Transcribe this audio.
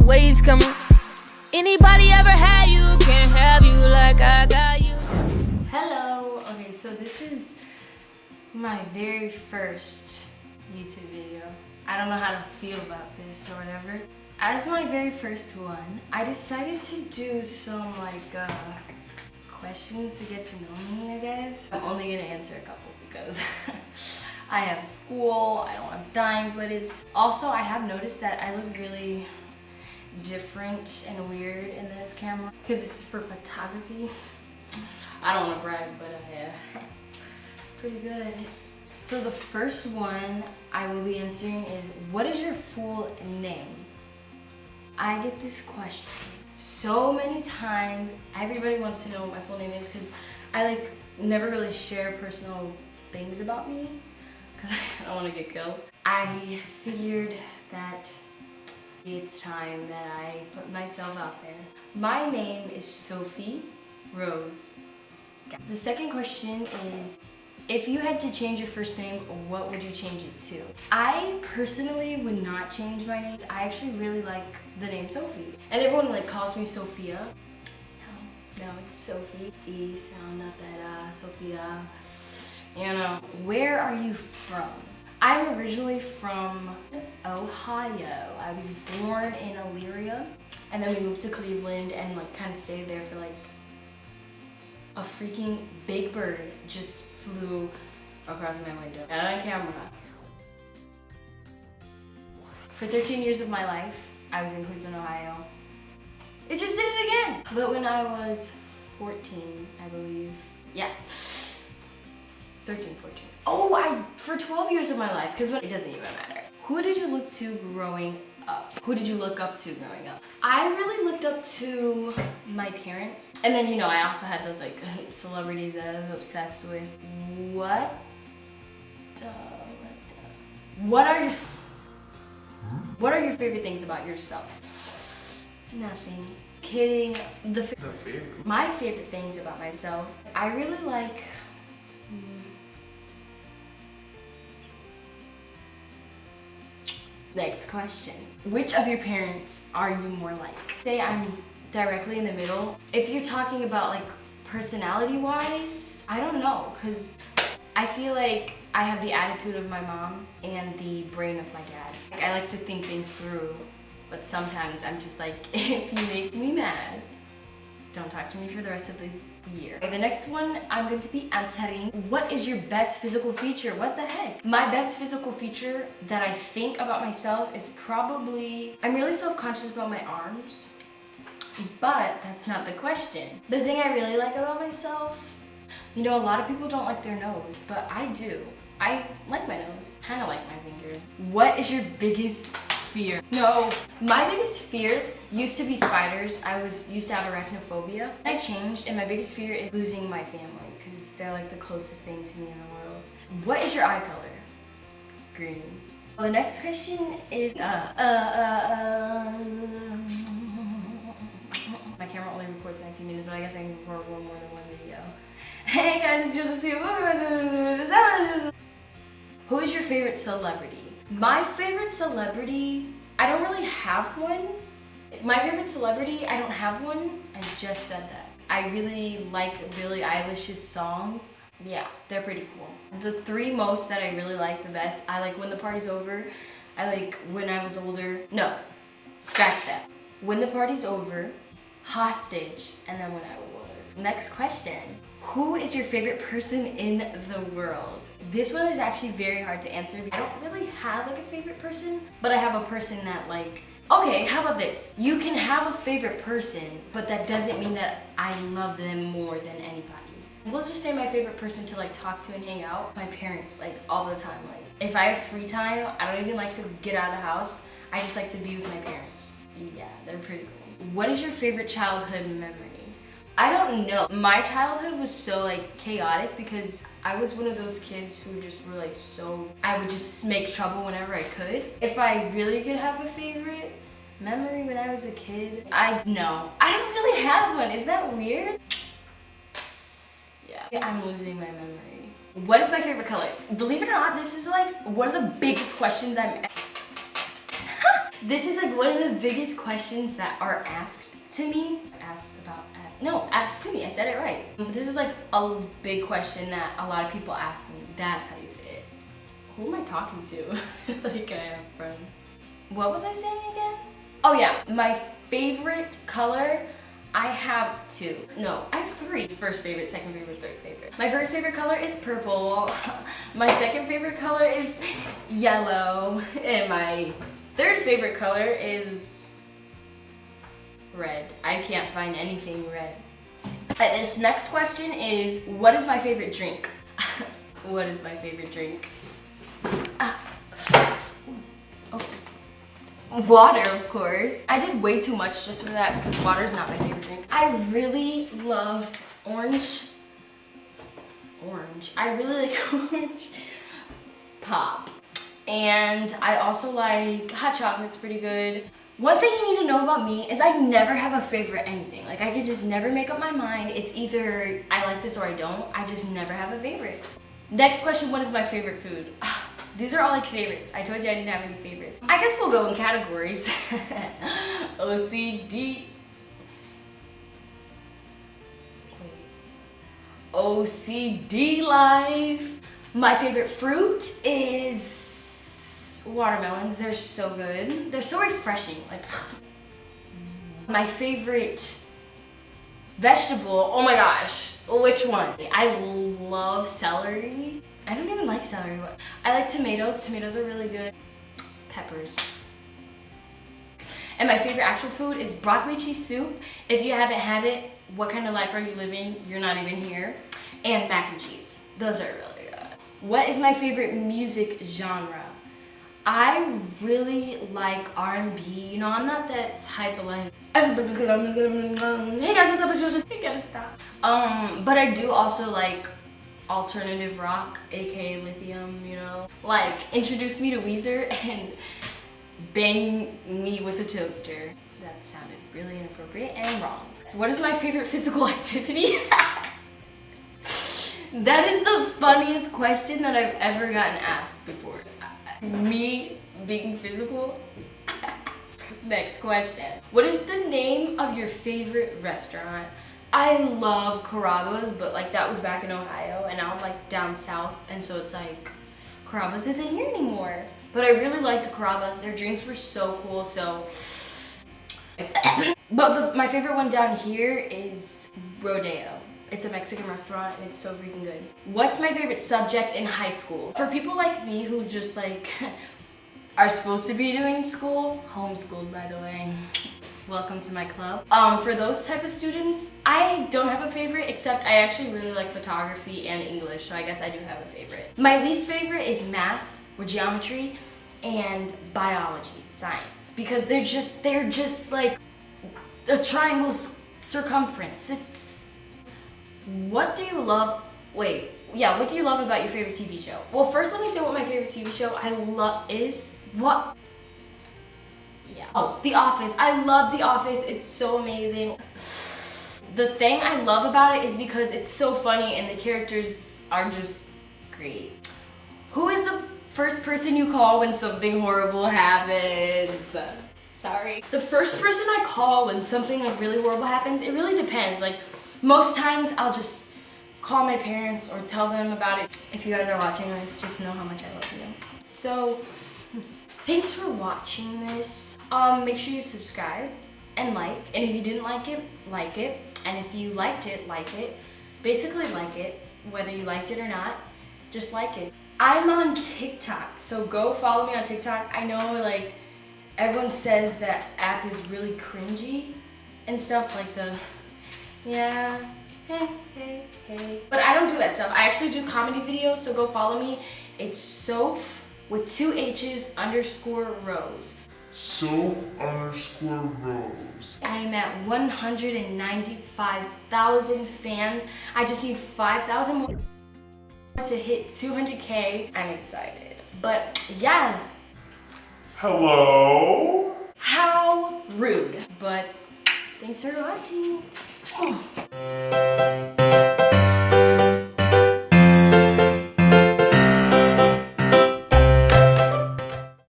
waves coming. Anybody ever had you, can't have you like I got you. Hello. Okay, so this is my very first YouTube video. I don't know how to feel about this or whatever. As my very first one, I decided to do some questions to get to know me, I guess. I'm only gonna answer a couple because I have school, I don't have time, but it's also, I have noticed that I look really different and weird in this camera because this is for photography. I don't want to brag, but I'm pretty good at it. So the first one I will be answering is, what is your full name? I get this question so many times. Everybody wants to know what my full name is because I never really share personal things about me because I don't want to get killed. I figured that it's time that I put myself out there. My name is Sophie Rose. The second question is, if you had to change your first name, what would you change it to? I personally would not change my name. I actually really like the name Sophie. And everyone calls me Sophia. No, it's Sophie. Not that, Sophia. You know. Where are you from? I'm originally from Ohio. I was born in Elyria, and then we moved to Cleveland and kind of stayed there for a freaking big bird just flew across my window. And on camera. For 13 years of my life, I was in Cleveland, Ohio. It just did it again! But when I was 14, I believe. Yeah. 13, 14. Oh, for 12 years of my life, because it doesn't even matter. Who did you look to growing up? Who did you look up to growing up? I really looked up to my parents. And then, I also had those celebrities that I was obsessed with. What are your favorite things about yourself? Nothing. Kidding. My favorite things about myself, I really like Next question. Which of your parents are you more like? Say I'm directly in the middle. If you're talking about personality-wise, I don't know, because I feel like I have the attitude of my mom and the brain of my dad. I like to think things through, but sometimes I'm just if you make me mad, don't talk to me for the rest of the year. Okay, the next one I'm going to be answering, what is your best physical feature? What the heck? My best physical feature that I think about myself is probably, I'm really self-conscious about my arms, but that's not the question. The thing I really like about myself, a lot of people don't like their nose, but I do. I like my nose, kind of like my fingers. What is your biggest fear? No, my biggest fear used to be spiders. I used to have arachnophobia. I changed, and my biggest fear is losing my family because they're the closest thing to me in the world. What is your eye color? Green. The next question is my camera only records 19 minutes, but I guess I can record more than one video. Hey guys, it's Joseph here. Who is your favorite celebrity? My favorite celebrity, I don't really have one. My favorite celebrity, I don't have one. I just said that. I really like Billie Eilish's songs. Yeah, they're pretty cool. The three most that I really like the best, I like When the Party's Over. I like When I Was Older. No, scratch that. When the Party's Over, Hostage, and then When I Was Older. Next question. Who is your favorite person in the world? This one is actually very hard to answer. I don't really have a favorite person, but I have a person that okay, how about this? You can have a favorite person, but that doesn't mean that I love them more than anybody. We'll just say my favorite person to talk to and hang out, my parents, all the time. If I have free time, I don't even like to get out of the house. I just like to be with my parents. Yeah, they're pretty cool. What is your favorite childhood memory? I don't know. My childhood was so chaotic because I was one of those kids who just were I would just make trouble whenever I could. If I really could have a favorite memory when I was a kid, I don't really have one. Is that weird? Yeah, I'm losing my memory. What is my favorite color? Believe it or not, this is one of the biggest questions I'm This is like one of the biggest questions that are asked to me. Asked to me, I said it right. This is like a big question that a lot of people ask me. That's how you say it. Who am I talking to? Like I have friends. What was I saying again? Oh yeah, my favorite color, I have two. No, I have three. First favorite, second favorite, third favorite. My first favorite color is purple. My second favorite color is yellow. And my third favorite color is red. I can't find anything red. Alright, this next question is, what is my favorite drink? What is my favorite drink? Water, of course. I did way too much just for that because water is not my favorite drink. I really love orange. I really like orange pop. And I also like hot chocolate's pretty good. One thing you need to know about me is I never have a favorite anything. Like I could just never make up my mind. It's either I like this or I don't. I just never have a favorite. Next question, what is my favorite food? These are all like favorites. I told you I didn't have any favorites. I guess we'll go in categories. OCD. OCD life. My favorite fruit is watermelons. They're so good. They're so refreshing. Like, my favorite vegetable, oh my gosh, which one? I love celery. I don't even like celery. I like tomatoes. Tomatoes are really good. Peppers. And my favorite actual food is broccoli cheese soup. If you haven't had it, what kind of life are you living? You're not even here. And mac and cheese. Those are really good. What is my favorite music genre? I really like R&B. You know, I'm not that type of like, hey guys, what's up? I gotta stop. But I do also like alternative rock, aka lithium, you know? Like, introduce me to Weezer and bang me with a toaster. That sounded really inappropriate and wrong. So what is my favorite physical activity? That is the funniest question that I've ever gotten asked before. Me being physical? Next question. What is the name of your favorite restaurant? I love Carrabba's, but like that was back in Ohio and now I'm like down south, and so it's like Carrabba's isn't here anymore. But I really liked Carrabba's. Their drinks were so cool, so. But my favorite one down here is Rodeo. It's a Mexican restaurant and it's so freaking good. What's my favorite subject in high school? For people like me who just like are supposed to be doing school, homeschooled by the way, welcome to my club. For those type of students, I don't have a favorite, except I actually really like photography and English, so I guess I do have a favorite. My least favorite is math or geometry and biology, science, because they're just like a triangle's circumference. What do you love? Wait, yeah, what do you love about your favorite TV show? Well, first let me say what my favorite TV show I love is. What? Yeah. Oh, The Office. I love The Office. It's so amazing. The thing I love about it is because it's so funny and the characters are just great. Who is the first person you call when something horrible happens? Sorry. The first person I call when something like really horrible happens, it really depends. Like, most times I'll just call my parents or tell them about it. If you guys are watching this, just know how much I love you. So, thanks for watching this. Make sure you subscribe and like. And if you didn't like it, like it. And if you liked it, like it. Basically like it. Whether you liked it or not, just like it. I'm on TikTok, so go follow me on TikTok. I know like everyone says that app is really cringy and stuff, like the yeah, hey. But I don't do that stuff. I actually do comedy videos, so go follow me. It's Soph with 2 H's _Rose. Soph_Rose. I am at 195,000 fans. I just need 5,000 more to hit 200K. I'm excited. But yeah. Hello? How rude. But thanks for watching. Oh.